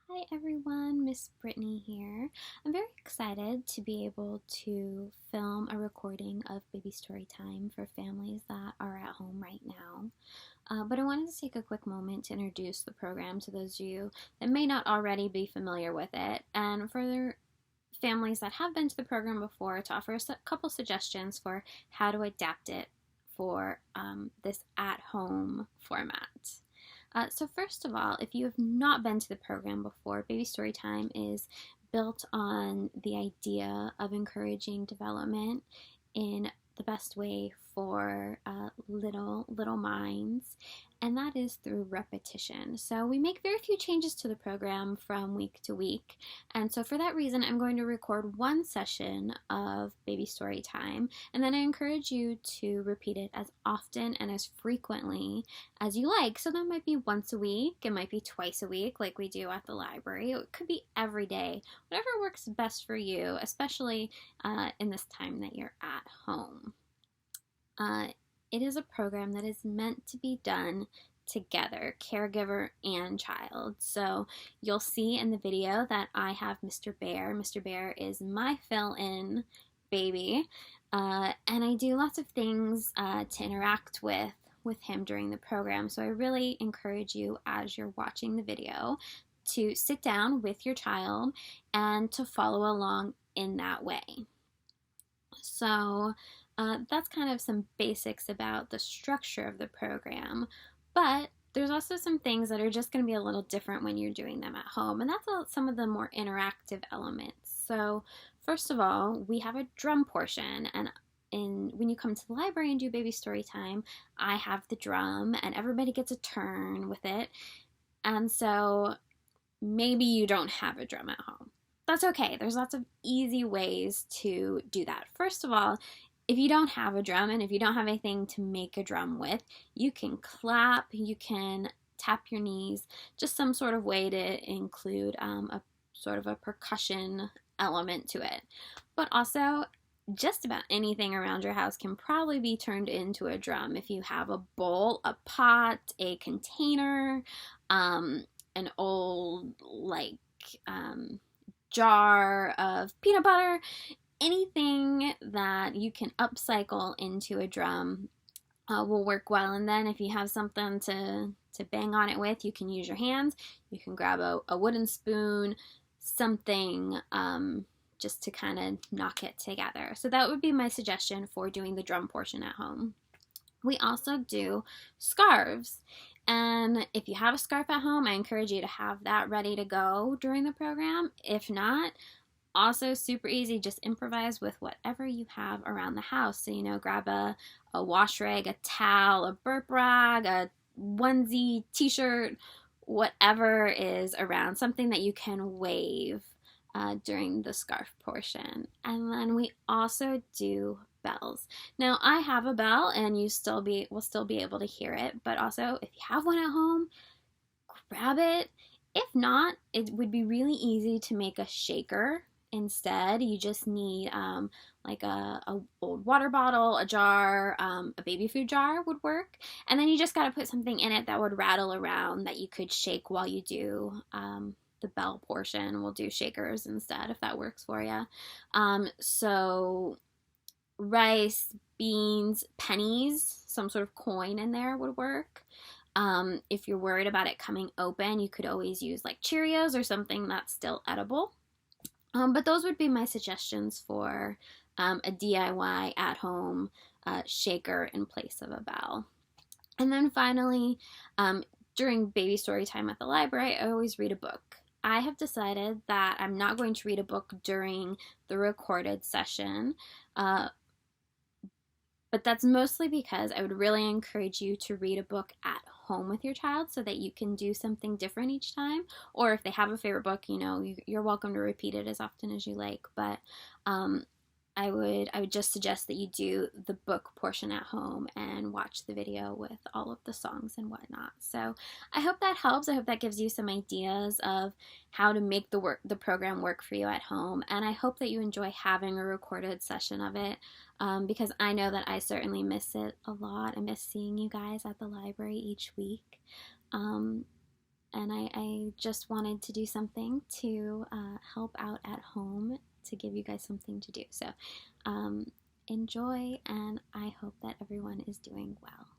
Hi everyone, Miss Brittany here. I'm very excited to be able to film a recording of Baby Storytime for families that are at home right now. But I wanted to take a quick moment to introduce the program to those of you that may not already be familiar with it, and for the families that have been to the program before to offer a couple suggestions for how to adapt it for this at-home format. So first of all, if you have not been to the program before, Baby Storytime is built on the idea of encouraging development in the best way for little minds, and that is through repetition. So we make very few changes to the program from week to week, and so for that reason I'm going to record one session of Baby Story Time, and then I encourage you to repeat it as often and as frequently as you like. So that might be once a week, it might be twice a week like we do at the library, it could be every day, whatever works best for you, especially in this time that you're at home. It is a program that is meant to be done together, caregiver and child. So you'll see in the video that I have Mr. Bear. Mr. Bear is my fill-in baby, and I do lots of things to interact with him during the program. So I really encourage you, as you're watching the video, to sit down with your child and to follow along in that way. So that's kind of some basics about the structure of the program, but there's also some things that are just going to be a little different when you're doing them at home, and that's some of the more interactive elements. So first of all, we have a drum portion, and when you come to the library and do Baby Story Time, I have the drum, and everybody gets a turn with it, and so maybe you don't have a drum at home. That's okay. There's lots of easy ways to do that. First of all, if you don't have a drum and if you don't have anything to make a drum with, you can clap, you can tap your knees, just some sort of way to include a sort of a percussion element to it. But also, just about anything around your house can probably be turned into a drum. If you have a bowl, a pot, a container, an old jar of peanut butter, anything that you can upcycle into a drum will work well. And then if you have something to bang on it with, you can use your hands. You can grab a wooden spoon, something just to kind of knock it together. So that would be my suggestion for doing the drum portion at home. We also do scarves. And if you have a scarf at home, I encourage you to have that ready to go during the program. If not, also super easy, just improvise with whatever you have around the house. So, grab a wash rag, a towel, a burp rag, a onesie, t-shirt, whatever is around, something that you can wave during the scarf portion. And then we also do bells. Now I have a bell and you will still be able to hear it, but also if you have one at home, grab it. If not, it would be really easy to make a shaker instead. You just need like a old water bottle, a jar, a baby food jar would work, and then you just got to put something in it that would rattle around that you could shake while you do the bell portion. We'll do shakers instead if that works for you. So rice, beans, pennies, some sort of coin in there would work. If you're worried about it coming open, you could always use like Cheerios or something that's still edible. But those would be my suggestions for a DIY at-home shaker in place of a bell. And then finally, during Baby Story Time at the library, I always read a book. I have decided that I'm not going to read a book during the recorded session, but that's mostly because I would really encourage you to read a book at home with your child so that you can do something different each time. Or if they have a favorite book, you're welcome to repeat it as often as you like. But I would just suggest that you do the book portion at home and watch the video with all of the songs and whatnot. So I hope that helps. I hope that gives you some ideas of how to make the program work for you at home. And I hope that you enjoy having a recorded session of it, because I know that I certainly miss it a lot. I miss seeing you guys at the library each week. and I just wanted to do something to help out at home to give you guys something to do. So enjoy, and I hope that everyone is doing well.